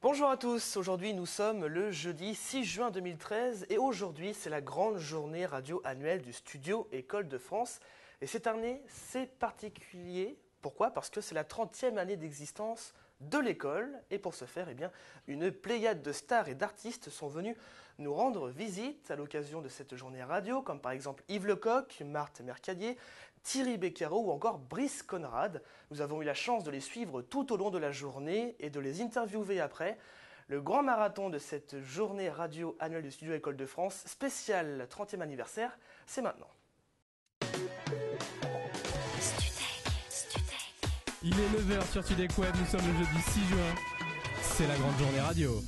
Bonjour à tous, aujourd'hui nous sommes le jeudi 6 juin 2013 et aujourd'hui c'est la grande journée radio annuelle du studio École de France. Et cette année c'est particulier, pourquoi? Parce que c'est la 30e année d'existence de l'école et pour ce faire, une pléiade de stars et d'artistes sont venus nous rendre visite à l'occasion de cette journée radio, comme par exemple Yves Lecoq, Marthe Mercadier, Thierry Beccaro ou encore Brice Conrad. Nous avons eu la chance de les suivre tout au long de la journée et de les interviewer après. Le grand marathon de cette journée radio annuelle du Studio École de France, spécial 30e anniversaire, c'est maintenant. Il est 9h sur Studek Web, nous sommes le jeudi 6 juin, c'est la grande journée radio.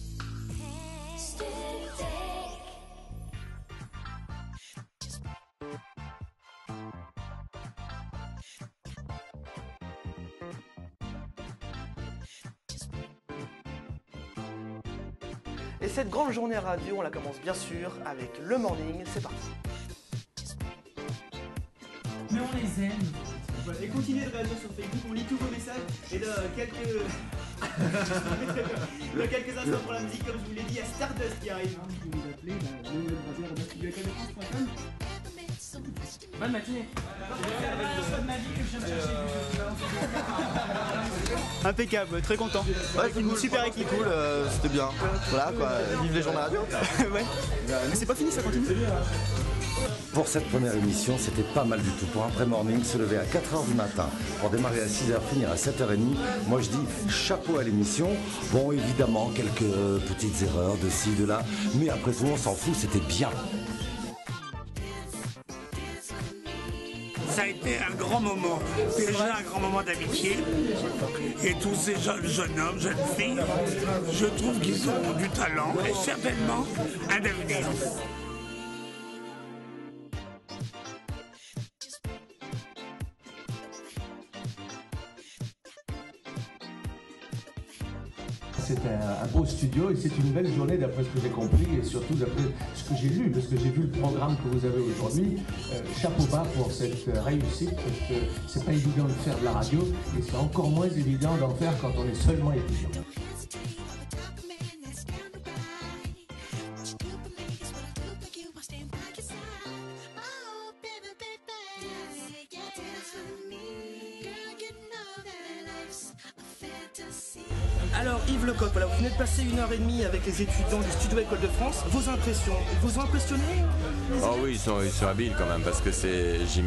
Et cette grande journée radio, on la commence bien sûr avec le morning, c'est parti. Mais on les aime. Voilà, et continuez de réagir sur Facebook, on lit tous vos messages et dans quelques instants pour la musique, comme je vous l'ai dit, il y a Stardust qui arrive. Vous nous appelez, bonne matinée. Impeccable, très content. Ouais, une super équipe. Cool, c'était bien. Voilà quoi, vive les journées radio. Ouais. Mais c'est pas fini, ça continue. Pour cette première émission, c'était pas mal du tout. Pour un pré-morning, se lever à 4h du matin, pour démarrer à 6h, finir à 7h30. Moi je dis chapeau à l'émission. Bon, évidemment, quelques petites erreurs de ci, de là. Mais après tout, on s'en fout, c'était bien. Ça a été un grand moment, déjà un grand moment d'amitié. Et tous ces jeunes hommes, jeunes filles, je trouve qu'ils ont du talent et certainement un avenir. C'est un beau studio et c'est une belle journée d'après ce que j'ai compris et surtout d'après ce que j'ai lu, parce que j'ai vu le programme que vous avez aujourd'hui. Chapeau bas pour cette réussite, parce que c'est pas évident de faire de la radio et c'est encore moins évident d'en faire quand on est seulement étudiant. Alors Yves Lecoq, voilà, vous venez de passer 1h30 avec les étudiants du Studio École de France. Vos impressions, ils vous ont impressionné? Oh oui, ils sont habiles quand même, parce que je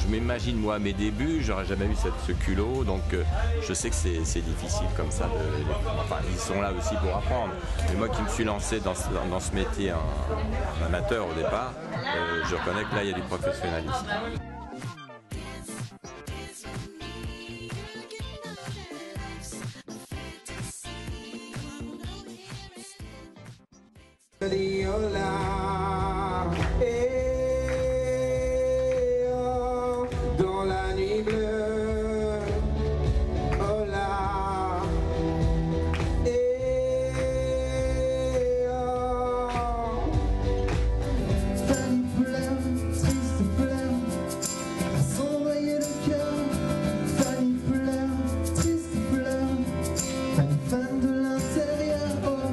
m'imagine moi à mes débuts, j'aurais jamais eu ce culot, donc je sais que c'est difficile comme ça. Enfin, ils sont là aussi pour apprendre. Mais moi qui me suis lancé dans ce métier en amateur au départ, je reconnais que là il y a du professionnalisme. Dans la nuit bleue, oh là, Fanny pleure, triste pleure, à s'envoyer le cœur. Fanny pleure, triste pleure, Fanny fan de l'intérieur, oh,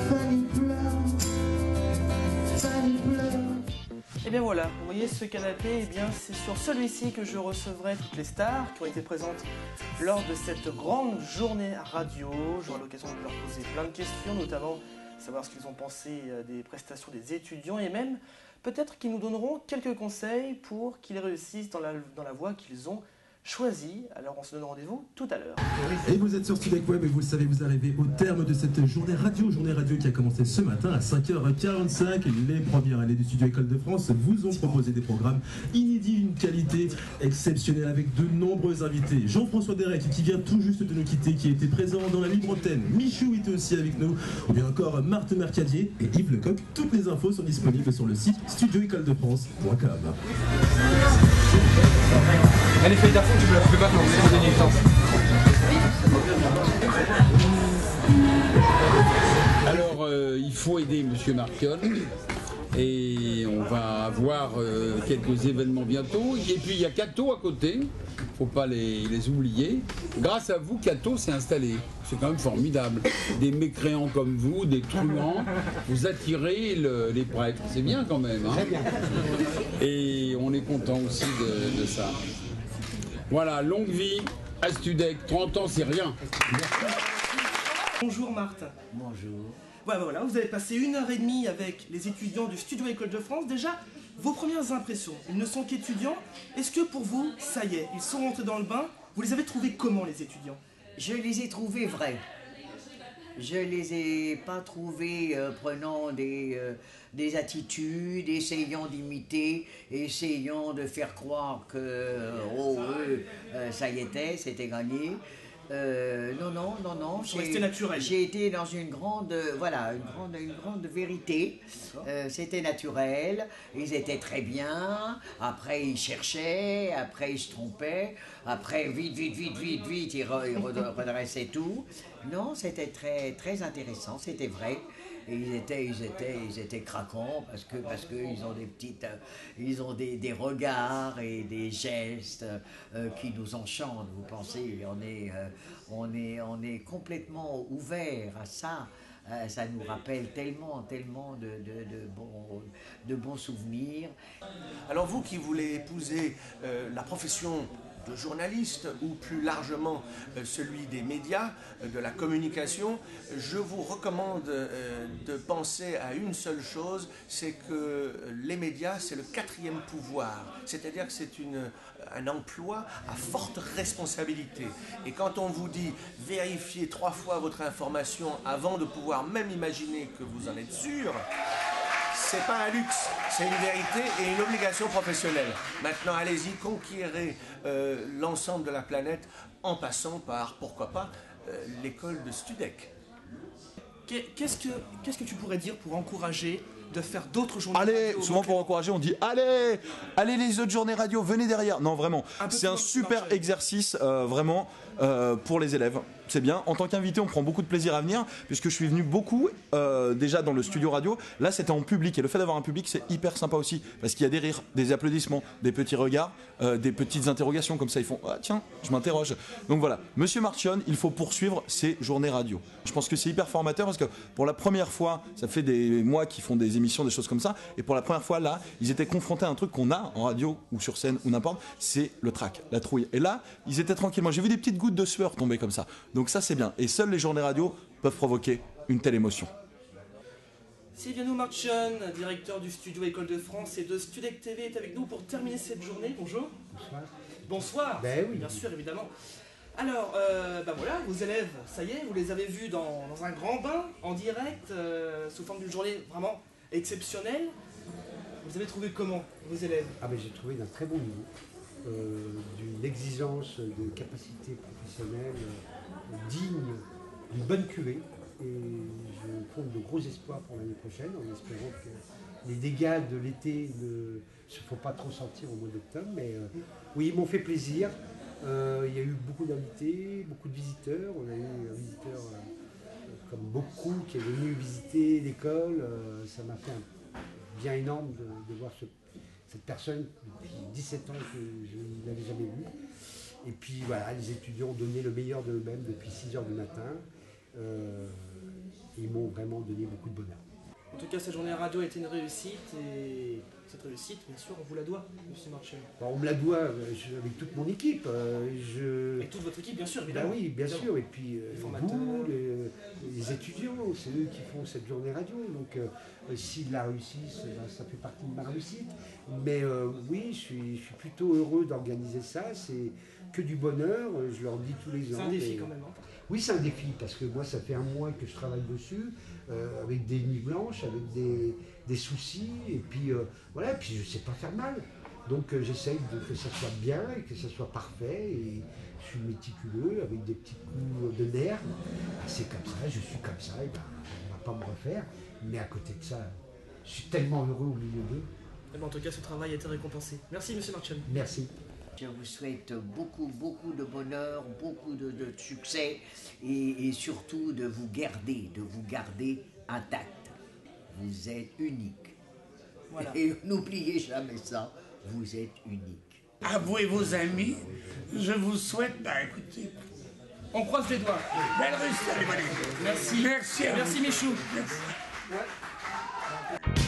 Fanny pleure. Et bien voilà, vous voyez ce canapé, c'est sur celui-ci que je recevrai toutes les stars qui ont été présentes lors de cette grande journée radio. J'aurai l'occasion de leur poser plein de questions, notamment savoir ce qu'ils ont pensé des prestations des étudiants et même peut-être qu'ils nous donneront quelques conseils pour qu'ils réussissent dans la voie qu'ils ont choisi. Alors on se donne rendez-vous tout à l'heure. Et vous êtes sur Studek Web et vous le savez, vous arrivez au terme de cette journée radio qui a commencé ce matin à 5h45. Les premières années du Studio École de France vous ont proposé des programmes inédits, une qualité exceptionnelle avec de nombreux invités. Jean-François Derek qui vient tout juste de nous quitter, qui était présent dans la libre antenne. Michou était aussi avec nous, ou bien encore Marthe Mercadier et Yves Lecoq. Toutes les infos sont disponibles sur le site studioécoledefrance.com. Allez, feuille d'info, tu peux la couper maintenant, c'est pour gagner du temps. Alors, il faut aider M. Markel. Et on va avoir quelques événements bientôt. Et puis il y a Cato à côté, faut pas les oublier. Grâce à vous, Cato s'est installé. C'est quand même formidable. Des mécréants comme vous, des truands, vous attirez les prêtres. C'est bien quand même. Hein. Et on est content aussi de ça. Voilà, longue vie à Studec. 30 ans, c'est rien. Bonjour Marthe. Bonjour. Voilà, vous avez passé 1h30 avec les étudiants du Studio École de France. Déjà, vos premières impressions, ils ne sont qu'étudiants. Est-ce que pour vous, ça y est, ils sont rentrés dans le bain? Vous les avez trouvés comment, les étudiants? Je les ai trouvés vrais. Je les ai pas trouvés prenant des attitudes, essayant d'imiter, essayant de faire croire que ça y était, c'était gagné. Non. C'était naturel. J'ai été dans une grande vérité. C'était naturel. Ils étaient très bien. Après, ils cherchaient. Après, ils se trompaient. Après, vite, ils redressaient tout. Non, c'était très, très intéressant. C'était vrai. Et ils étaient craquants parce que ils ont ils ont des regards et des gestes qui nous enchantent. Vous pensez, on est complètement ouvert à ça. Ça nous rappelle tellement de bons souvenirs. Alors vous qui voulez épouser la profession de journaliste ou plus largement celui des médias, de la communication, je vous recommande de penser à une seule chose, c'est que les médias, c'est le 4e pouvoir. C'est-à-dire que c'est un emploi à forte responsabilité. Et quand on vous dit vérifiez 3 fois votre information avant de pouvoir même imaginer que vous en êtes sûr, c'est pas un luxe, c'est une vérité et une obligation professionnelle. Maintenant, allez-y, conquérez l'ensemble de la planète en passant par, pourquoi pas, l'école de Studec. Qu'est-ce que tu pourrais dire pour encourager de faire d'autres journées allez, radio? souvent pour encourager, on dit allez les autres journées radio, venez derrière. Non, vraiment, c'est un super exercice, vraiment, pour les élèves. C'est bien. En tant qu'invité, on prend beaucoup de plaisir à venir, puisque je suis venu beaucoup déjà dans le studio radio. Là, c'était en public, et le fait d'avoir un public, c'est hyper sympa aussi, parce qu'il y a des rires, des applaudissements, des petits regards, des petites interrogations comme ça. Ils font ah tiens, je m'interroge. Donc voilà, Monsieur Marchion, il faut poursuivre ces journées radio. Je pense que c'est hyper formateur parce que pour la première fois, ça fait des mois qu'ils font des émissions, des choses comme ça, et pour la première fois là, ils étaient confrontés à un truc qu'on a en radio ou sur scène ou n'importe, c'est le trac, la trouille. Et là, ils étaient tranquilles. Moi, j'ai vu des petites gouttes de sueur tomber comme ça. Donc ça, c'est bien. Et seules les journées radio peuvent provoquer une telle émotion. Silviano Marchion, directeur du Studio École de France et de Studec TV, est avec nous pour terminer cette journée. Bonjour. Bonsoir. Bonsoir. Ben oui. Bien sûr, évidemment. Alors, voilà, vos élèves, ça y est, vous les avez vus dans un grand bain, en direct, sous forme d'une journée vraiment exceptionnelle. Vous avez trouvé comment, vos élèves? J'ai trouvé d'un très bon niveau, d'une exigence de capacité professionnelle digne d'une bonne cuvée. Et je fonde de gros espoirs pour l'année prochaine, en espérant que les dégâts de l'été ne se font pas trop sentir au mois d'octobre. Mais oui, ils m'ont fait plaisir. Il y a eu beaucoup d'invités, beaucoup de visiteurs. On a eu un visiteur comme beaucoup qui est venu visiter l'école. Ça m'a fait un bien énorme de voir cette personne depuis 17 ans que je n'avais jamais vue. Et puis voilà, les étudiants ont donné le meilleur d'eux-mêmes depuis 6 h du matin. Ils m'ont vraiment donné beaucoup de bonheur. En tout cas, cette journée radio a été une réussite et cette réussite, bien sûr, on vous la doit, Monsieur Marchion. On me la doit avec toute mon équipe. Et toute votre équipe, bien sûr, évidemment. Oui, bien évidemment. sûr. Et puis vous, les étudiants, c'est eux qui font cette journée radio. Donc s'ils la réussissent, ça fait partie de ma réussite. Mais oui, je suis plutôt heureux d'organiser ça. C'est que du bonheur, je leur dis tous les ans. C'est un défi quand même. Hein. Oui, c'est un défi, parce que moi, ça fait un mois que je travaille dessus, avec des nuits blanches, avec des soucis, et puis voilà, et puis je ne sais pas faire mal. Donc j'essaye que ça soit bien, et que ça soit parfait, et je suis méticuleux, avec des petits coups de nerfs. C'est comme ça, je suis comme ça, et on ne va pas me refaire. Mais à côté de ça, je suis tellement heureux au milieu d'eux. En tout cas, ce travail a été récompensé. Merci, Monsieur Marchion. Merci. Je vous souhaite beaucoup de bonheur, beaucoup de succès et surtout de vous garder intact. Vous êtes unique. Voilà. Et n'oubliez jamais ça, vous êtes unique. À vous et vos amis, je vous souhaite, écoutez, on croise les doigts. Belle réussite, allez, allez. Merci. Merci. Merci Michou. Merci.